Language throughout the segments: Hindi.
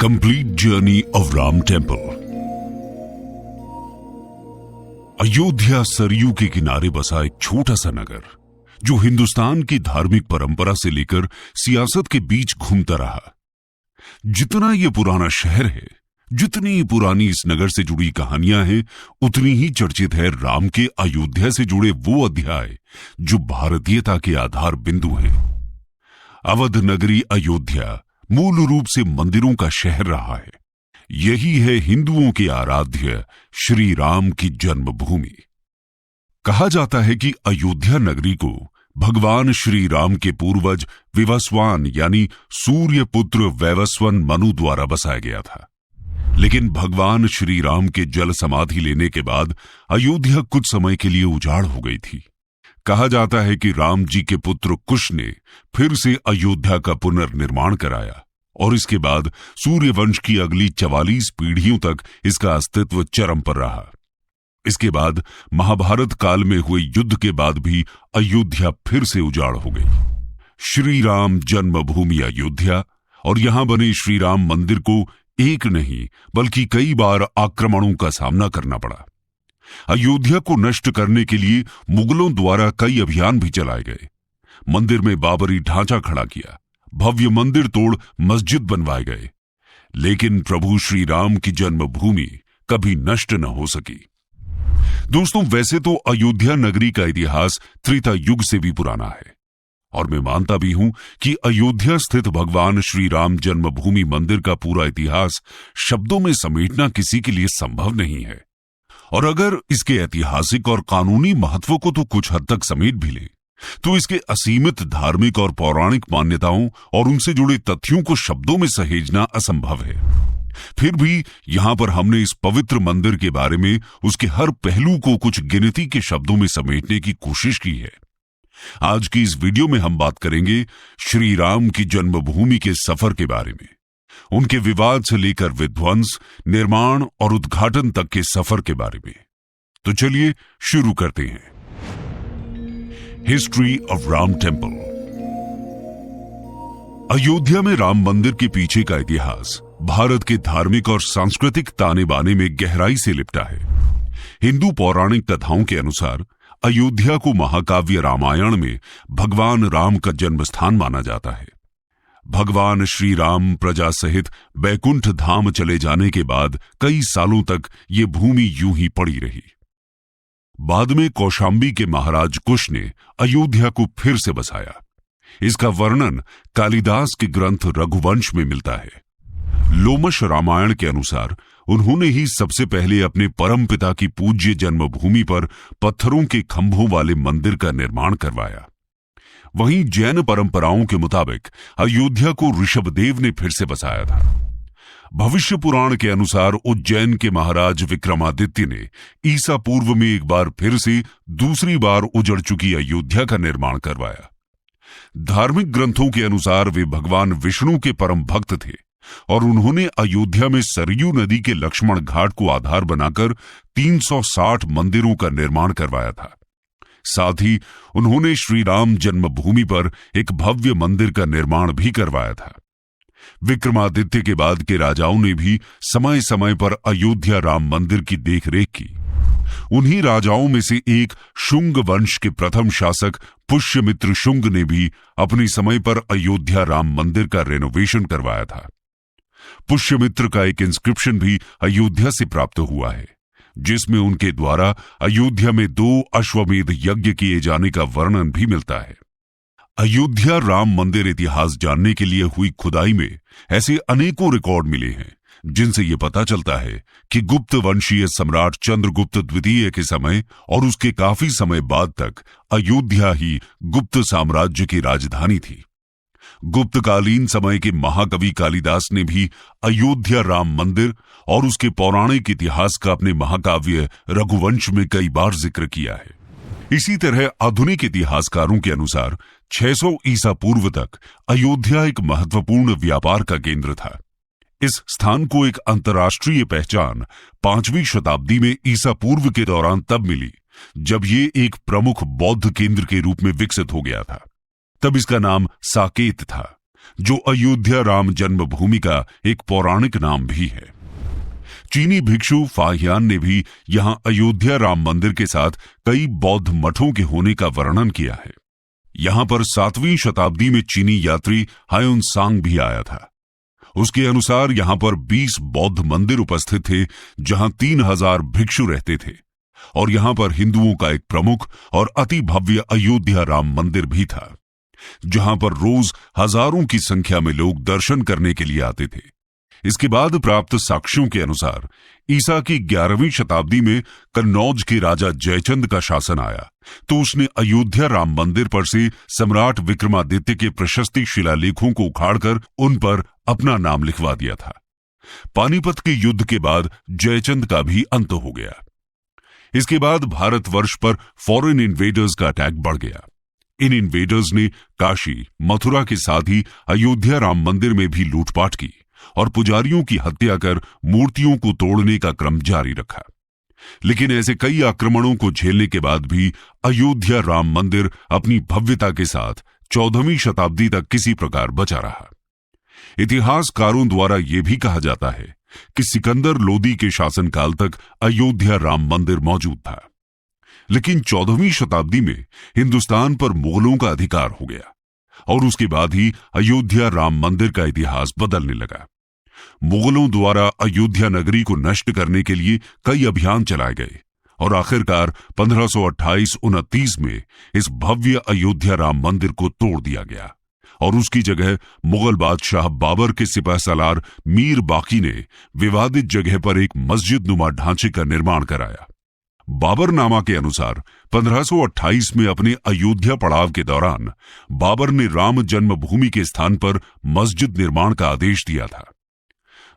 Complete journey of Ram temple. Ayodhya Saryu के किनारे बसा एक छोटा सा नगर जो हिंदुस्तान की धार्मिक परंपरा से लेकर सियासत के बीच घूमता रहा। जितना यह पुराना शहर है, जितनी पुरानी इस नगर से जुड़ी कहानियां हैं, उतनी ही चर्चित है राम के अयोध्या से जुड़े वो अध्याय जो भारतीयता के आधार बिंदु हैं। अवध नगरी अयोध्या मूल रूप से मंदिरों का शहर रहा है। यही है हिंदुओं के आराध्य श्री राम की जन्मभूमि। कहा जाता है कि अयोध्या नगरी को भगवान श्री राम के पूर्वज विवस्वान यानी सूर्य पुत्र वैवस्वन मनु द्वारा बसाया गया था। लेकिन भगवान श्री राम के जल समाधि लेने के बाद अयोध्या कुछ समय के लिए उजाड़ हो गई थी। कहा जाता है कि राम जी के पुत्र कुश ने फिर से अयोध्या का पुनर्निर्माण कराया और इसके बाद सूर्य वंश की अगली 44 पीढ़ियों तक इसका अस्तित्व चरम पर रहा। इसके बाद महाभारत काल में हुए युद्ध के बाद भी अयोध्या फिर से उजाड़ हो गई। श्री राम जन्मभूमि अयोध्या और यहां बने श्री राम मंदिर को एक नहीं बल्कि कई बार आक्रमणों का सामना करना पड़ा। अयोध्या को नष्ट करने के लिए मुगलों द्वारा कई अभियान भी चलाए गए। मंदिर में बाबरी ढांचा खड़ा किया, भव्य मंदिर तोड़ मस्जिद बनवाए गए, लेकिन प्रभु श्री राम की जन्मभूमि कभी नष्ट न हो सकी। दोस्तों, वैसे तो अयोध्या नगरी का इतिहास त्रेता युग से भी पुराना है और मैं मानता भी हूं कि अयोध्या स्थित भगवान श्री राम जन्मभूमि मंदिर का पूरा इतिहास शब्दों में समेटना किसी के लिए संभव नहीं है। और अगर इसके ऐतिहासिक और कानूनी महत्व को तो कुछ हद तक समेट भी ले, तो इसके असीमित धार्मिक और पौराणिक मान्यताओं और उनसे जुड़े तथ्यों को शब्दों में सहेजना असंभव है। फिर भी यहां पर हमने इस पवित्र मंदिर के बारे में उसके हर पहलू को कुछ गिनती के शब्दों में समेटने की कोशिश की है। आज की इस वीडियो में हम बात करेंगे श्री राम की जन्मभूमि के सफर के बारे में, उनके विवाद से लेकर विध्वंस, निर्माण और उद्घाटन तक के सफर के बारे में। तो चलिए शुरू करते हैं। History of Ram temple. Ayodhya में राम मंदिर के पीछे का इतिहास भारत के धार्मिक और सांस्कृतिक ताने बाने में गहराई से लिपटा है। हिंदू पौराणिक कथाओं के अनुसार अयोध्या को महाकाव्य रामायण में भगवान राम का जन्म स्थान माना जाता है। भगवान श्री राम प्रजा सहित बैकुंठ धाम चले जाने के बाद कई सालों तक ये भूमि यूं ही पड़ी रही। बाद में कौशांबी के महाराज कुश ने अयोध्या को फिर से बसाया। इसका वर्णन कालिदास के ग्रंथ रघुवंश में मिलता है। लोमश रामायण के अनुसार उन्होंने ही सबसे पहले अपने परमपिता की पूज्य जन्मभूमि पर पत्थरों के खंभों वाले मंदिर का निर्माण करवाया। वहीं जैन परंपराओं के मुताबिक अयोध्या को ऋषभदेव ने फिर से बसाया था। भविष्य पुराण के अनुसार उज्जैन के महाराज विक्रमादित्य ने ईसा पूर्व में एक बार फिर से दूसरी बार उजड़ चुकी अयोध्या का निर्माण करवाया। धार्मिक ग्रंथों के अनुसार वे भगवान विष्णु के परम भक्त थे और उन्होंने अयोध्या में सरयू नदी के लक्ष्मण घाट को आधार बनाकर 360 मंदिरों का निर्माण करवाया था। साथ ही उन्होंने श्री राम जन्मभूमि पर एक भव्य मंदिर का निर्माण भी करवाया था। विक्रमादित्य के बाद के राजाओं ने भी समय समय पर अयोध्या राम मंदिर की देखरेख की। उन्हीं राजाओं में से एक शुंग वंश के प्रथम शासक पुष्यमित्र शुंग ने भी अपने समय पर अयोध्या राम मंदिर का रेनोवेशन करवाया था। पुष्यमित्र का एक इंस्क्रिप्शन भी अयोध्या से प्राप्त हुआ है, जिसमें उनके द्वारा अयोध्या में 2 अश्वमेध यज्ञ किए जाने का वर्णन भी मिलता है। अयोध्या राम मंदिर इतिहास जानने के लिए हुई खुदाई में ऐसे अनेकों रिकॉर्ड मिले हैं, जिनसे यह पता चलता है कि गुप्त वंशीय सम्राट चंद्रगुप्त द्वितीय के समय और उसके काफी समय बाद तक अयोध्या ही गुप्त साम्राज्य की राजधानी थी। गुप्तकालीन समय के महाकवि कालिदास ने भी अयोध्या राम मंदिर और उसके पौराणिक इतिहास का अपने महाकाव्य रघुवंश में कई बार जिक्र किया है। इसी तरह आधुनिक इतिहासकारों के अनुसार 600 ईसा पूर्व तक अयोध्या एक महत्वपूर्ण व्यापार का केंद्र था। इस स्थान को एक अंतर्राष्ट्रीय पहचान 5वीं शताब्दी में ईसा पूर्व के दौरान तब मिली जब ये एक प्रमुख बौद्ध केंद्र के रूप में विकसित हो गया था। तब इसका नाम साकेत था, जो अयोध्या राम जन्मभूमि का एक पौराणिक नाम भी है। चीनी भिक्षु फाहियान ने भी यहां अयोध्या राम मंदिर के साथ कई बौद्ध मठों के होने का वर्णन किया है। यहां पर 7वीं शताब्दी में चीनी यात्री हायोनसांग भी आया था। उसके अनुसार यहां पर 20 बौद्ध मंदिर उपस्थित थे, जहां 3000 भिक्षु रहते थे, और यहां पर हिंदुओं का एक प्रमुख और अति भव्य अयोध्या राम मंदिर भी था, जहां पर रोज हजारों की संख्या में लोग दर्शन करने के लिए आते थे। इसके बाद प्राप्त साक्ष्यों के अनुसार ईसा की 11वीं शताब्दी में कन्नौज के राजा जयचंद का शासन आया, तो उसने अयोध्या राम मंदिर पर से सम्राट विक्रमादित्य के प्रशस्ति शिलालेखों को उखाड़कर उन पर अपना नाम लिखवा दिया था। पानीपत के युद्ध के बाद जयचंद का भी अंत हो गया। इसके बाद भारतवर्ष पर फॉरेन इन्वेडर्स का अटैक बढ़ गया। इन इन्वेडर्स ने काशी, मथुरा के साथ ही अयोध्या राम मंदिर में भी लूटपाट की और पुजारियों की हत्या कर मूर्तियों को तोड़ने का क्रम जारी रखा। लेकिन ऐसे कई आक्रमणों को झेलने के बाद भी अयोध्या राम मंदिर अपनी भव्यता के साथ 14वीं शताब्दी तक किसी प्रकार बचा रहा। इतिहासकारों द्वारा यह भी कहा जाता है कि सिकंदर लोदी के शासनकाल तक अयोध्या राम मंदिर मौजूद था, लेकिन 14वीं शताब्दी में हिंदुस्तान पर मुगलों का अधिकार हो गया और उसके बाद ही अयोध्या राम मंदिर का इतिहास बदलने लगा। मुगलों द्वारा अयोध्या नगरी को नष्ट करने के लिए कई अभियान चलाए गए और आखिरकार 1528-29 में इस भव्य अयोध्या राम मंदिर को तोड़ दिया गया और उसकी जगह मुगल बादशाह बाबर के सिपहसालार मीर बाकी ने विवादित जगह पर एक मस्जिद नुमा ढांचे का निर्माण कराया। बाबरनामा के अनुसार 1528 में अपने अयोध्या पड़ाव के दौरान बाबर ने राम जन्मभूमि के स्थान पर मस्जिद निर्माण का आदेश दिया था।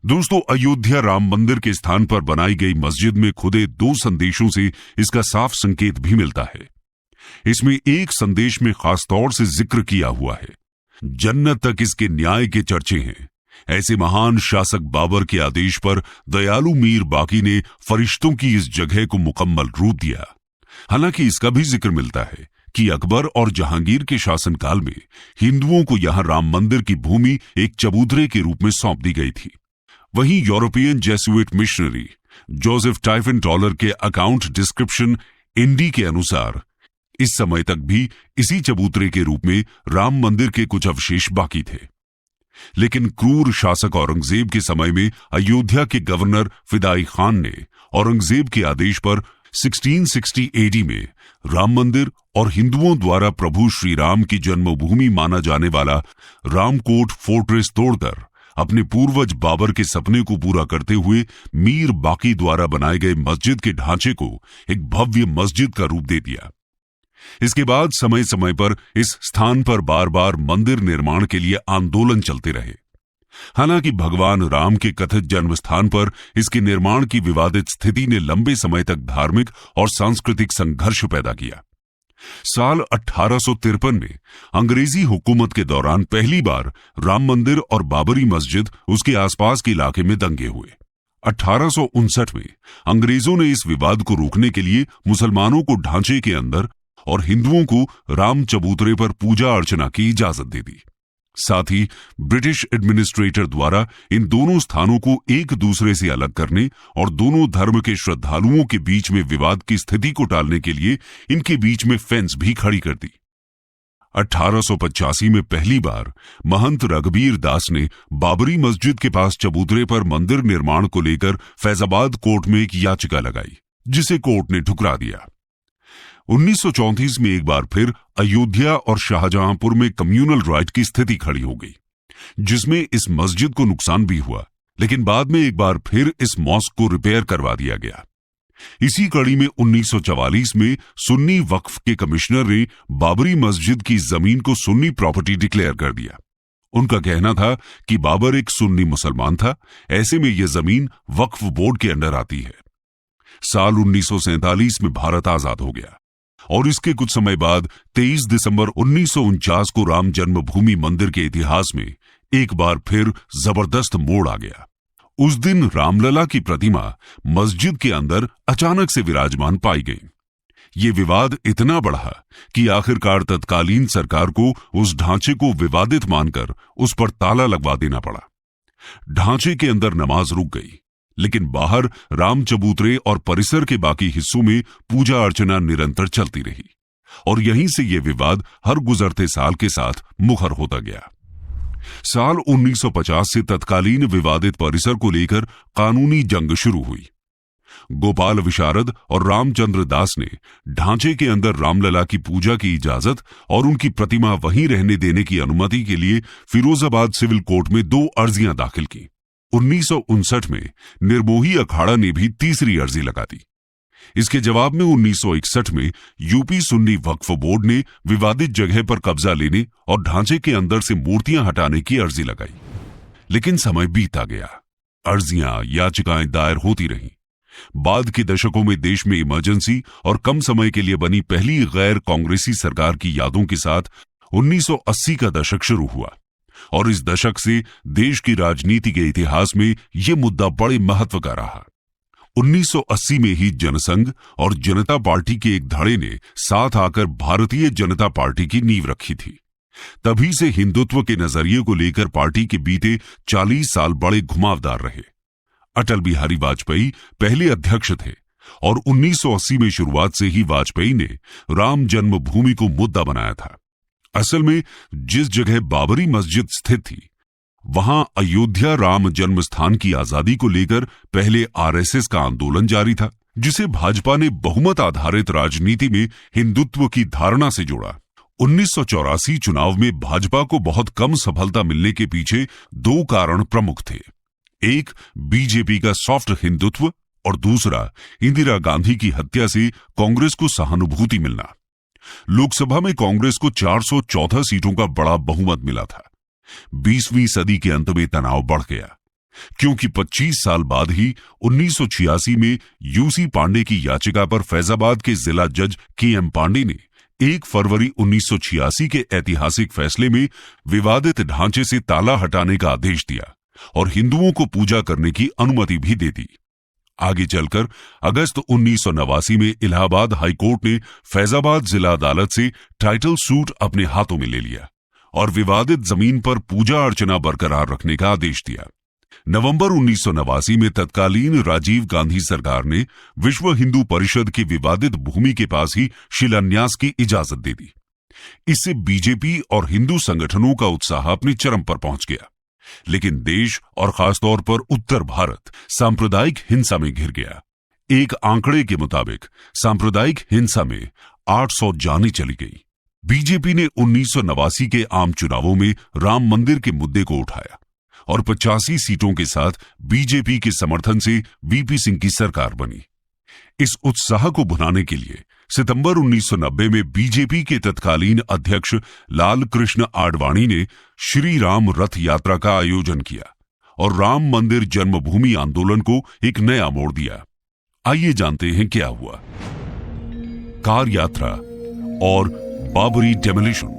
दोस्तों, अयोध्या राम मंदिर के स्थान पर बनाई गई मस्जिद में खुदे 2 संदेशों से इसका साफ संकेत भी मिलता है। इसमें एक संदेश में खास तौर से जिक्र किया हुआ है, जन्नत तक इसके न्याय के चर्चे हैं। ऐसे महान शासक बाबर के आदेश पर दयालु मीर बाकी ने फरिश्तों की इस जगह को मुकम्मल रूप दिया। हालांकि इसका भी जिक्र मिलता है कि अकबर और जहांगीर के शासनकाल में हिंदुओं को यहां राम मंदिर की भूमि एक चबूतरे के रूप में सौंप दी गई थी। वहीं European Jesuit missionary Joseph Tieffenthaler के अकाउंट डिस्क्रिप्शन इंडी के अनुसार इस समय तक भी इसी चबूतरे के रूप में राम मंदिर के कुछ अवशेष बाकी थे। लेकिन क्रूर शासक औरंगजेब के समय में अयोध्या के गवर्नर फिदाई खान ने औरंगजेब के आदेश पर 1660 एडी में राम मंदिर और हिंदुओं द्वारा प्रभु श्री राम की जन्मभूमि माना जाने वाला रामकोट फोर्ट्रेस तोड़कर अपने पूर्वज बाबर के सपने को पूरा करते हुए मीर बाकी द्वारा बनाए गए मस्जिद के ढांचे को एक भव्य मस्जिद का रूप दे दिया। इसके बाद समय समय पर इस स्थान पर बार बार मंदिर निर्माण के लिए आंदोलन चलते रहे। हालांकि भगवान राम के कथित जन्म स्थान पर इसके निर्माण की विवादित स्थिति ने लंबे समय तक धार्मिक और सांस्कृतिक संघर्ष पैदा किया। साल 1853 में अंग्रेजी हुकूमत के दौरान पहली बार राम मंदिर और बाबरी मस्जिद उसके आसपास के इलाके में दंगे हुए। 1859 में अंग्रेजों ने इस विवाद को रोकने के लिए मुसलमानों को ढांचे के अंदर और हिंदुओं को राम चबूतरे पर पूजा अर्चना की इजाजत दे दी। साथ ही ब्रिटिश एडमिनिस्ट्रेटर द्वारा इन दोनों स्थानों को एक दूसरे से अलग करने और दोनों धर्म के श्रद्धालुओं के बीच में विवाद की स्थिति को टालने के लिए इनके बीच में फेंस भी खड़ी कर दी। 1885 में पहली बार महंत रघुबीर दास ने बाबरी मस्जिद के पास चबूतरे पर मंदिर निर्माण को लेकर फैजाबाद कोर्ट में एक याचिका लगाई, जिसे कोर्ट ने ठुकरा दिया। 1934 में एक बार फिर अयोध्या और शाहजहांपुर में कम्युनल राइट की स्थिति खड़ी हो गई, जिसमें इस मस्जिद को नुकसान भी हुआ, लेकिन बाद में एक बार फिर इस मॉस्क को रिपेयर करवा दिया गया। इसी कड़ी में 1944 में सुन्नी वक्फ के कमिश्नर ने बाबरी मस्जिद की जमीन को सुन्नी प्रॉपर्टी डिक्लेयर कर दिया। उनका कहना था कि बाबर एक सुन्नी मुसलमान था, ऐसे में यह जमीन वक्फ बोर्ड के अंडर आती है। साल 1947 में भारत आजाद हो गया और इसके कुछ समय बाद 23 दिसंबर 1949 को राम जन्मभूमि मंदिर के इतिहास में एक बार फिर जबरदस्त मोड़ आ गया। उस दिन रामलला की प्रतिमा मस्जिद के अंदर अचानक से विराजमान पाई गई। ये विवाद इतना बढ़ा कि आखिरकार तत्कालीन सरकार को उस ढांचे को विवादित मानकर उस पर ताला लगवा देना पड़ा। ढांचे के अंदर नमाज रुक गई, लेकिन बाहर राम चबूतरे और परिसर के बाकी हिस्सों में पूजा अर्चना निरंतर चलती रही और यहीं से यह विवाद हर गुजरते साल के साथ मुखर होता गया। साल 1950 से तत्कालीन विवादित परिसर को लेकर कानूनी जंग शुरू हुई। गोपाल विशारद और रामचंद्र दास ने ढांचे के अंदर रामलला की पूजा की इजाजत और उनकी प्रतिमा वहीं रहने देने की अनुमति के लिए फिरोजाबाद सिविल कोर्ट में 2 अर्जियां दाखिल की। 1959 में निर्मोही अखाड़ा ने भी तीसरी अर्जी लगा दी। इसके जवाब में 1961 में यूपी सुन्नी वक्फ बोर्ड ने विवादित जगह पर कब्जा लेने और ढांचे के अंदर से मूर्तियां हटाने की अर्जी लगाई। लेकिन समय बीतता गया, अर्जियां याचिकाएं दायर होती रहीं। बाद के दशकों में देश में इमरजेंसी और कम समय के लिए बनी पहली गैर कांग्रेसी सरकार की यादों के साथ 1980 का दशक शुरू हुआ और इस दशक से देश की राजनीति के इतिहास में यह मुद्दा बड़े महत्व का रहा। 1980 में ही जनसंघ और जनता पार्टी के एक धड़े ने साथ आकर भारतीय जनता पार्टी की नींव रखी थी। तभी से हिंदुत्व के नजरिए को लेकर पार्टी के बीते 40 साल बड़े घुमावदार रहे। अटल बिहारी वाजपेयी पहले अध्यक्ष थे और 1980 में शुरुआत से ही वाजपेयी ने राम जन्मभूमि को मुद्दा बनाया था। असल में जिस जगह बाबरी मस्जिद स्थित थी, वहां अयोध्या राम जन्म स्थान की आजादी को लेकर पहले आरएसएस का आंदोलन जारी था, जिसे भाजपा ने बहुमत आधारित राजनीति में हिंदुत्व की धारणा से जोड़ा। 1984 चुनाव में भाजपा को बहुत कम सफलता मिलने के पीछे 2 कारण प्रमुख थे। एक, बीजेपी का सॉफ्ट हिंदुत्व और दूसरा, इंदिरा गांधी की हत्या से कांग्रेस को सहानुभूति मिलना। लोकसभा में कांग्रेस को 414 सीटों का बड़ा बहुमत मिला था। 20वीं सदी के अंत में तनाव बढ़ गया, क्योंकि 25 साल बाद ही 1986 में यूसी पांडे की याचिका पर फैजाबाद के जिला जज के.एम. पांडे ने 1 फरवरी 1986 के ऐतिहासिक फैसले में विवादित ढांचे से ताला हटाने का आदेश दिया और हिंदुओं को पूजा करने की अनुमति भी दे दी। आगे चलकर अगस्त 1989 में इलाहाबाद हाईकोर्ट ने फैजाबाद जिला अदालत से टाइटल सूट अपने हाथों में ले लिया और विवादित जमीन पर पूजा अर्चना बरकरार रखने का आदेश दिया। नवंबर 1989 में तत्कालीन राजीव गांधी सरकार ने विश्व हिंदू परिषद की विवादित भूमि के पास ही शिलान्यास की इजाजत दे दी। इससे बीजेपी और हिंदू संगठनों का उत्साह अपने चरम पर पहुंच गया, लेकिन देश और खासतौर पर उत्तर भारत सांप्रदायिक हिंसा में घिर गया। एक आंकड़े के मुताबिक सांप्रदायिक हिंसा में 800 जानें चली गई। बीजेपी ने 1989 के आम चुनावों में राम मंदिर के मुद्दे को उठाया और 85 सीटों के साथ बीजेपी के समर्थन से वीपी सिंह की सरकार बनी। इस उत्साह को भुनाने के लिए सितंबर 1990 में बीजेपी के तत्कालीन अध्यक्ष लाल कृष्ण आडवाणी ने श्री राम रथ यात्रा का आयोजन किया और राम मंदिर जन्मभूमि आंदोलन को एक नया मोड़ दिया। आइए जानते हैं क्या हुआ। कार यात्रा और बाबरी डेमोलिशन।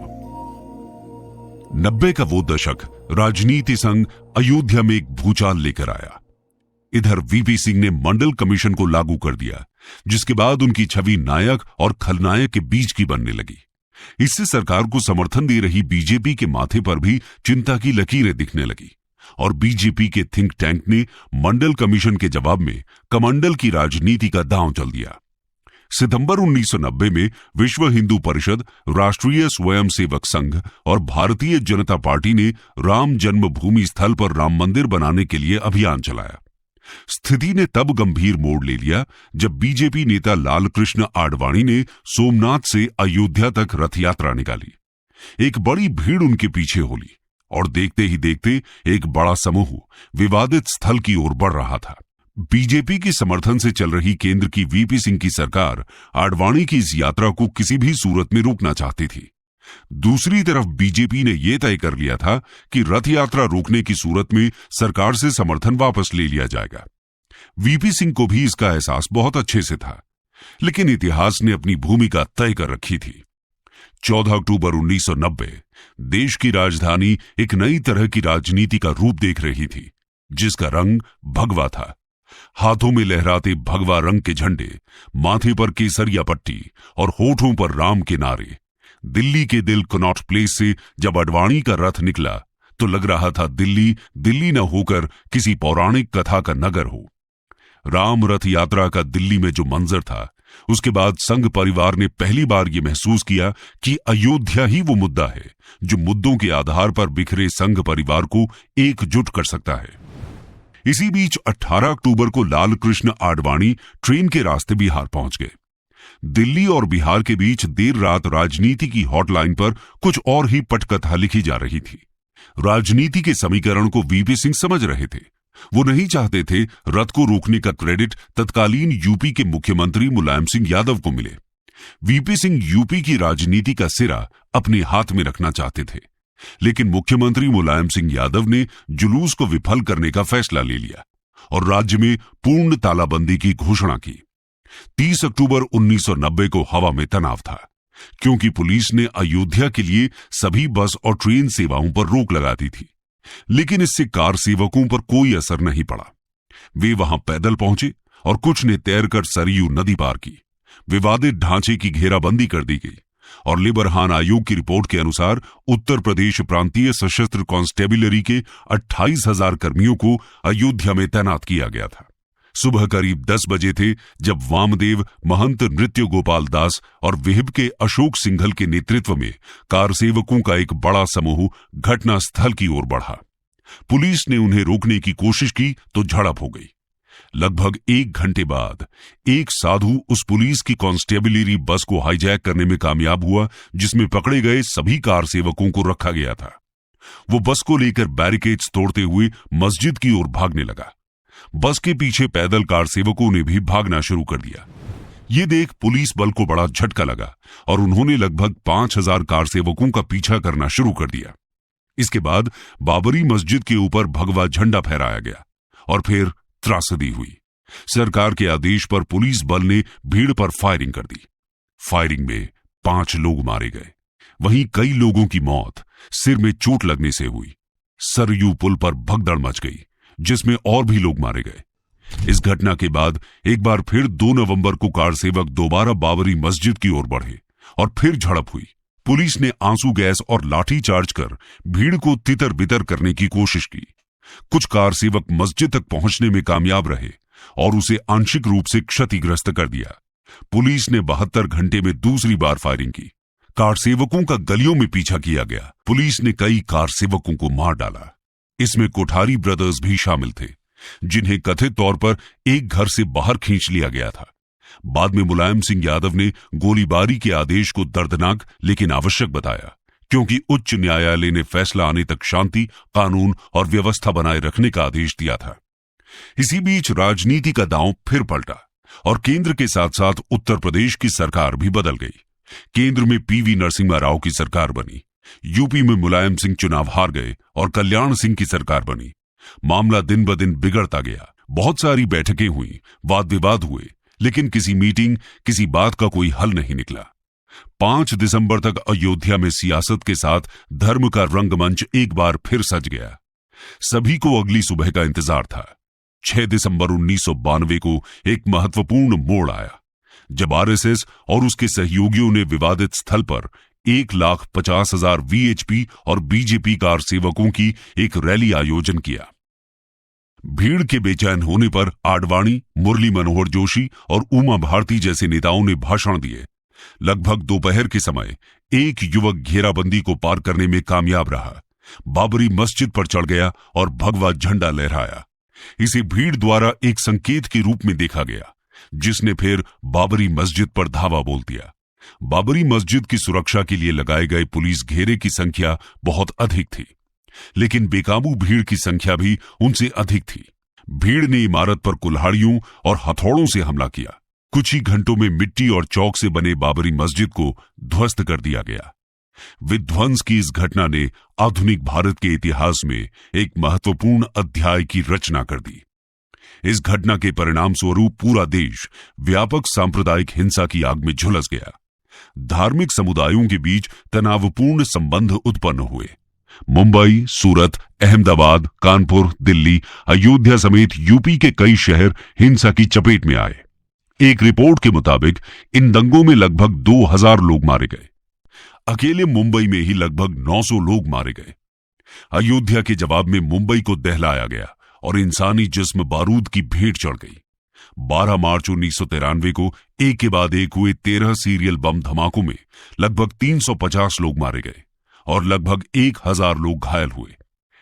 90 का वो दशक राजनीति संग अयोध्या में एक भूचाल लेकर आया। इधर वीपी सिंह ने मंडल कमीशन को लागू कर दिया, जिसके बाद उनकी छवि नायक और खलनायक के बीच की बनने लगी। इससे सरकार को समर्थन दे रही बीजेपी के माथे पर भी चिंता की लकीरें दिखने लगी और बीजेपी के थिंक टैंक ने मंडल कमीशन के जवाब में कमंडल की राजनीति का दांव चल दिया। सितंबर 1990 में विश्व हिंदू परिषद, राष्ट्रीय स्वयंसेवक संघ और भारतीय जनता पार्टी ने राम जन्मभूमि स्थल पर राम मंदिर बनाने के लिए अभियान चलाया। स्थिति ने तब गंभीर मोड़ ले लिया जब बीजेपी नेता लाल कृष्ण आडवाणी ने सोमनाथ से अयोध्या तक रथ यात्रा निकाली। एक बड़ी भीड़ उनके पीछे होली और देखते ही देखते एक बड़ा समूह विवादित स्थल की ओर बढ़ रहा था। बीजेपी के समर्थन से चल रही केंद्र की वीपी सिंह की सरकार आडवाणी की इस यात्रा को किसी भी सूरत में रोकना चाहती थी। दूसरी तरफ बीजेपी ने यह तय कर लिया था कि रथ यात्रा रोकने की सूरत में सरकार से समर्थन वापस ले लिया जाएगा। वीपी सिंह को भी इसका एहसास बहुत अच्छे से था, लेकिन इतिहास ने अपनी भूमिका तय कर रखी थी। 14 अक्टूबर 1990 देश की राजधानी एक नई तरह की राजनीति का रूप देख रही थी, जिसका रंग भगवा था हाथों में लहराते भगवा रंग के झंडे, माथे पर केसरिया पट्टी और होठों पर राम के नारे। दिल्ली के दिल कनॉट प्लेस से जब अडवाणी का रथ निकला तो लग रहा था दिल्ली दिल्ली न होकर किसी पौराणिक कथा का नगर हो। राम रथ यात्रा का दिल्ली में जो मंजर था, उसके बाद संघ परिवार ने पहली बार यह महसूस किया कि अयोध्या ही वो मुद्दा है जो मुद्दों के आधार पर बिखरे संघ परिवार को एकजुट कर सकता है। इसी बीच 18 अक्टूबर को लाल कृष्ण आडवाणी ट्रेन के रास्ते बिहार पहुंच गए। दिल्ली और बिहार के बीच देर रात राजनीति की हॉटलाइन पर कुछ और ही पटकथा लिखी जा रही थी। राजनीति के समीकरण को वीपी सिंह समझ रहे थे। वो नहीं चाहते थे रथ को रोकने का क्रेडिट तत्कालीन यूपी के मुख्यमंत्री मुलायम सिंह यादव को मिले। वीपी सिंह यूपी की राजनीति का सिरा अपने हाथ में रखना चाहते थे, लेकिन मुख्यमंत्री मुलायम सिंह यादव ने जुलूस को विफल करने का फैसला ले लिया और राज्य में पूर्ण तालाबंदी की घोषणा की। 30 अक्टूबर 1990 को हवा में तनाव था, क्योंकि पुलिस ने अयोध्या के लिए सभी बस और ट्रेन सेवाओं पर रोक लगा दी थी, लेकिन इससे कार सेवकों पर कोई असर नहीं पड़ा। वे वहां पैदल पहुंचे और कुछ ने तैरकर सरयू नदी पार की। विवादित ढांचे की घेराबंदी कर दी गई और लिबरहान आयोग की रिपोर्ट के अनुसार उत्तर प्रदेश प्रांतीय सशस्त्र कांस्टेबलरी के 28,000 कर्मियों को अयोध्या में तैनात किया गया था। सुबह करीब 10 बजे थे जब वामदेव, महंत नृत्य गोपाल दास और विहिप के अशोक सिंघल के नेतृत्व में कार सेवकों का एक बड़ा समूह घटनास्थल की ओर बढ़ा। पुलिस ने उन्हें रोकने की कोशिश की तो झड़प हो गई। लगभग 1 घंटे बाद एक साधु उस पुलिस की कांस्टेबलरी बस को हाईजैक करने में कामयाब हुआ, जिसमें पकड़े गए सभी कार सेवकों को रखा गया था। वो बस को लेकर बैरिकेड्स तोड़ते हुए मस्जिद की ओर भागने लगा। बस के पीछे पैदल कार सेवकों ने भी भागना शुरू कर दिया। ये देख पुलिस बल को बड़ा झटका लगा और उन्होंने लगभग 5,000 कार सेवकों का पीछा करना शुरू कर दिया। इसके बाद बाबरी मस्जिद के ऊपर भगवा झंडा फहराया गया और फिर त्रासदी हुई। सरकार के आदेश पर पुलिस बल ने भीड़ पर फायरिंग कर दी। फायरिंग में 5 लोग मारे गए। वहीं कई लोगों की मौत सिर में चोट लगने से हुई। सरयू पुल पर भगदड़ मच गई, जिसमें और भी लोग मारे गए। इस घटना के बाद एक बार फिर 2 नवंबर को कार सेवक दोबारा बाबरी मस्जिद की ओर बढ़े और फिर झड़प हुई। पुलिस ने आंसू गैस और लाठी चार्ज कर भीड़ को तितर बितर करने की कोशिश की। कुछ कार सेवक मस्जिद तक पहुंचने में कामयाब रहे और उसे आंशिक रूप से क्षतिग्रस्त कर दिया। पुलिस ने 72 घंटे में दूसरी बार फायरिंग की। कार सेवकों का गलियों में पीछा किया गया। पुलिस ने कई कार सेवकों को मार डाला। इसमें कोठारी ब्रदर्स भी शामिल थे, जिन्हें कथित तौर पर एक घर से बाहर खींच लिया गया था। बाद में मुलायम सिंह यादव ने गोलीबारी के आदेश को दर्दनाक लेकिन आवश्यक बताया, क्योंकि उच्च न्यायालय ने फैसला आने तक शांति, कानून और व्यवस्था बनाए रखने का आदेश दिया था। इसी बीच राजनीति का दांव फिर पलटा और केंद्र के साथ साथ उत्तर प्रदेश की सरकार भी बदल गई। केंद्र में पीवी नरसिम्हा राव की सरकार बनी। यूपी में मुलायम सिंह चुनाव हार गए और कल्याण सिंह की सरकार बनी। मामला दिन ब दिन बिगड़ता गया। बहुत सारी बैठकें हुई, वाद विवाद हुए, लेकिन किसी मीटिंग, किसी बात का कोई हल नहीं निकला। 5 दिसंबर तक अयोध्या में सियासत के साथ धर्म का रंगमंच एक बार फिर सज गया। सभी को अगली सुबह का इंतजार था। 6 दिसंबर 1992 को एक महत्वपूर्ण मोड़ आया, जब आरएसएस और उसके सहयोगियों ने विवादित स्थल पर 1,50,000 वीएचपी और बीजेपी कार सेवकों की एक रैली आयोजन किया। भीड़ के बेचैन होने पर आडवाणी, मुरली मनोहर जोशी और उमा भारती जैसे नेताओं ने भाषण दिए। लगभग दोपहर के समय एक युवक घेराबंदी को पार करने में कामयाब रहा, बाबरी मस्जिद पर चढ़ गया और भगवा झंडा लहराया। इसे भीड़ द्वारा एक संकेत के रूप में देखा गया, जिसने फिर बाबरी मस्जिद पर धावा बोल दिया। बाबरी मस्जिद की सुरक्षा के लिए लगाए गए पुलिस घेरे की संख्या बहुत अधिक थी, लेकिन बेकाबू भीड़ की संख्या भी उनसे अधिक थी। भीड़ ने इमारत पर कुल्हाड़ियों और हथौड़ों से हमला किया। कुछ ही घंटों में मिट्टी और चौक से बने बाबरी मस्जिद को ध्वस्त कर दिया गया। विध्वंस की इस घटना ने आधुनिक भारत के इतिहास में एक महत्वपूर्ण अध्याय की रचना कर दी। इस घटना के परिणाम स्वरूप पूरा देश व्यापक सांप्रदायिक हिंसा की आग में झुलस गया। धार्मिक समुदायों के बीच तनावपूर्ण संबंध उत्पन्न हुए। मुंबई, सूरत, अहमदाबाद, कानपुर, दिल्ली, अयोध्या समेत यूपी के कई शहर हिंसा की चपेट में आए। एक रिपोर्ट के मुताबिक इन दंगों में लगभग 2000 लोग मारे गए। अकेले मुंबई में ही लगभग 900 लोग मारे गए। अयोध्या के जवाब में मुंबई को दहलाया गया और इंसानी जिस्म बारूद की भेंट चढ़ गई। 12 मार्च 1993 को एक के बाद एक हुए 13 सीरियल बम धमाकों में लगभग 350 लोग मारे गए और लगभग 1000 लोग घायल हुए।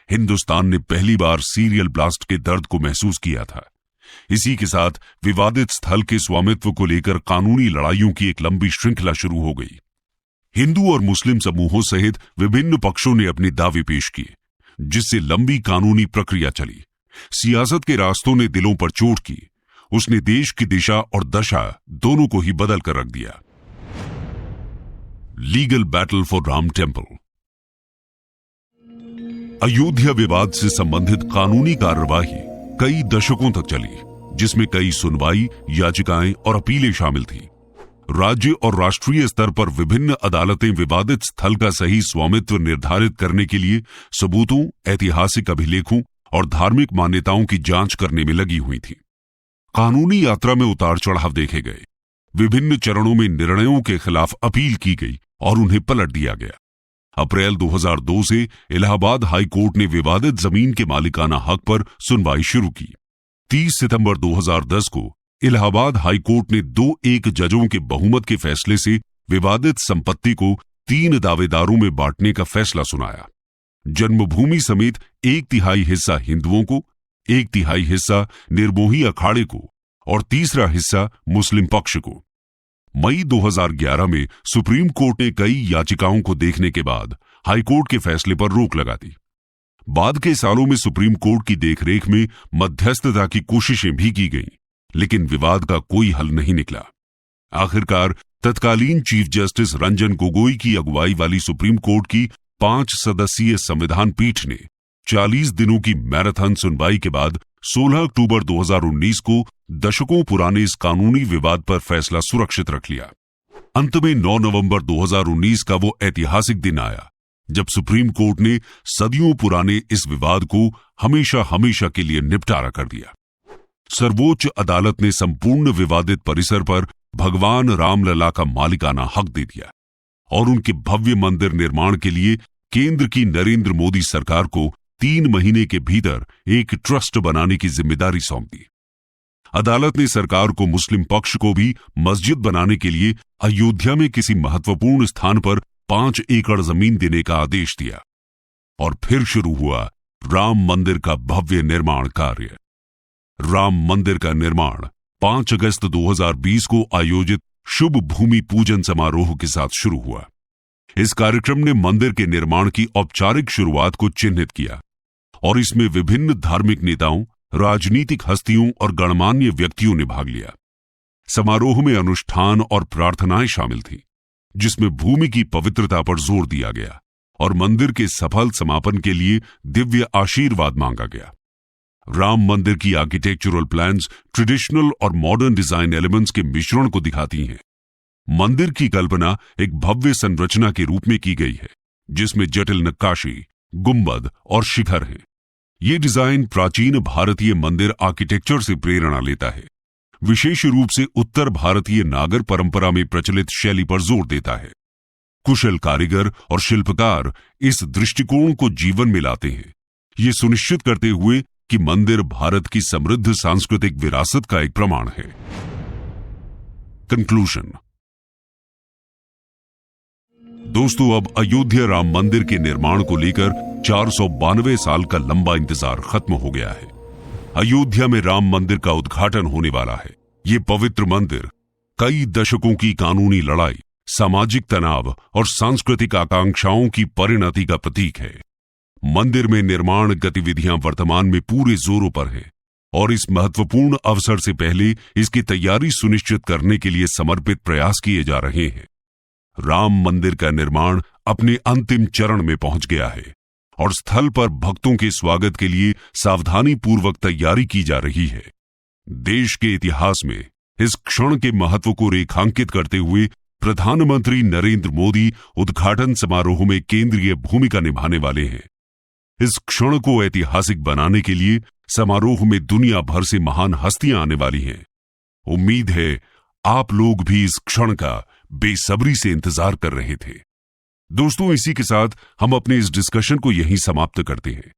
हिंदुस्तान ने पहली बार सीरियल ब्लास्ट के दर्द को महसूस किया था। इसी के साथ विवादित स्थल के स्वामित्व को लेकर कानूनी लड़ाइयों की एक लंबी श्रृंखला शुरू हो गई। हिंदू और मुस्लिम समूहों सहित विभिन्न पक्षों ने अपने दावे पेश किए, जिससे लंबी कानूनी प्रक्रिया चली। सियासत के रास्तों ने दिलों पर चोट की। उसने देश की दिशा और दशा दोनों को ही बदल कर रख दिया। Legal battle for Ram temple. Ayodhya विवाद से संबंधित कानूनी कार्यवाही कई दशकों तक चली, जिसमें कई सुनवाई, याचिकाएं और अपीलें शामिल थीं। राज्य और राष्ट्रीय स्तर पर विभिन्न अदालतें विवादित स्थल का सही स्वामित्व निर्धारित करने के लिए सबूतों, ऐतिहासिक अभिलेखों और धार्मिक मान्यताओं की जांच करने में लगी हुई थीं। कानूनी यात्रा में उतार चढ़ाव देखे गए। विभिन्न चरणों में निर्णयों के खिलाफ अपील की गई और उन्हें पलट दिया गया। अप्रैल 2002 से इलाहाबाद हाई कोर्ट ने विवादित जमीन के मालिकाना हक पर सुनवाई शुरू की। 30 सितंबर 2010 को इलाहाबाद हाई कोर्ट ने 2-1 जजों के बहुमत के फैसले से विवादित संपत्ति को 3 दावेदारों में बांटने का फैसला सुनाया। जन्मभूमि समेत 1/3 हिस्सा हिंदुओं को, 1/3 हिस्सा निर्मोही अखाड़े को और तीसरा हिस्सा मुस्लिम पक्ष को। मई 2011 में सुप्रीम कोर्ट ने कई याचिकाओं को देखने के बाद हाईकोर्ट के फैसले पर रोक लगा दी। बाद के सालों में सुप्रीम कोर्ट की देखरेख में मध्यस्थता की कोशिशें भी की गईं, लेकिन विवाद का कोई हल नहीं निकला। आखिरकार तत्कालीन चीफ जस्टिस रंजन गोगोई की अगुवाई वाली सुप्रीम कोर्ट की 5 सदस्यीय संविधान पीठ ने 40 दिनों की मैराथन सुनवाई के बाद 16 अक्टूबर 2019 को दशकों पुराने इस कानूनी विवाद पर फैसला सुरक्षित रख लिया। अंत में 9 नवंबर 2019 का वो ऐतिहासिक दिन आया जब सुप्रीम कोर्ट ने सदियों पुराने इस विवाद को हमेशा हमेशा के लिए निपटारा कर दिया। सर्वोच्च अदालत ने संपूर्ण विवादित परिसर पर भगवान रामलला का मालिकाना हक दे दिया और उनके भव्य मंदिर निर्माण के लिए केंद्र की नरेंद्र मोदी सरकार को 3 महीने के भीतर एक ट्रस्ट बनाने की जिम्मेदारी सौंप दी। अदालत ने सरकार को मुस्लिम पक्ष को भी मस्जिद बनाने के लिए अयोध्या में किसी महत्वपूर्ण स्थान पर 5 एकड़ जमीन देने का आदेश दिया और फिर शुरू हुआ राम मंदिर का भव्य निर्माण कार्य। राम मंदिर का निर्माण 5 अगस्त 2020 को आयोजित शुभ भूमि पूजन समारोह के साथ शुरू हुआ। इस कार्यक्रम ने मंदिर के निर्माण की औपचारिक शुरुआत को चिन्हित किया और इसमें विभिन्न धार्मिक नेताओं, राजनीतिक हस्तियों और गणमान्य व्यक्तियों ने भाग लिया। समारोह में अनुष्ठान और प्रार्थनाएं शामिल थीं, जिसमें भूमि की पवित्रता पर जोर दिया गया और मंदिर के सफल समापन के लिए दिव्य आशीर्वाद मांगा गया। राम मंदिर की आर्किटेक्चरल प्लान्स ट्रेडिशनल और मॉडर्न डिजाइन एलिमेंट्स के मिश्रण को दिखाती हैं। मंदिर की कल्पना एक भव्य संरचना के रूप में की गई है, जिसमें जटिल नक्काशी, गुंबद और शिखर हैं। ये डिजाइन प्राचीन भारतीय मंदिर आर्किटेक्चर से प्रेरणा लेता है, विशेष रूप से उत्तर भारतीय नागर परंपरा में प्रचलित शैली पर जोर देता है। कुशल कारीगर और शिल्पकार इस दृष्टिकोण को जीवन में लाते हैं, ये सुनिश्चित करते हुए कि मंदिर भारत की समृद्ध सांस्कृतिक विरासत का एक प्रमाण है। कंक्लूजन। दोस्तों, अब अयोध्या राम मंदिर के निर्माण को लेकर 492 साल का लंबा इंतजार खत्म हो गया है। अयोध्या में राम मंदिर का उद्घाटन होने वाला है। ये पवित्र मंदिर कई दशकों की कानूनी लड़ाई, सामाजिक तनाव और सांस्कृतिक आकांक्षाओं की परिणति का प्रतीक है। मंदिर में निर्माण गतिविधियां वर्तमान में पूरे जोरों पर हैं और इस महत्वपूर्ण अवसर से पहले इसकी तैयारी सुनिश्चित करने के लिए समर्पित प्रयास किए जा रहे हैं। राम मंदिर का निर्माण अपने अंतिम चरण में पहुंच गया है और स्थल पर भक्तों के स्वागत के लिए सावधानी पूर्वक तैयारी की जा रही है। देश के इतिहास में इस क्षण के महत्व को रेखांकित करते हुए प्रधानमंत्री नरेंद्र मोदी उद्घाटन समारोह में केंद्रीय भूमिका निभाने वाले हैं। इस क्षण को ऐतिहासिक बनाने के लिए समारोह में दुनिया भर से महान हस्तियां आने वाली हैं। उम्मीद है आप लोग भी इस क्षण का बेसब्री से इंतजार कर रहे थे। दोस्तों, इसी के साथ हम अपने इस डिस्कशन को यहीं समाप्त करते हैं।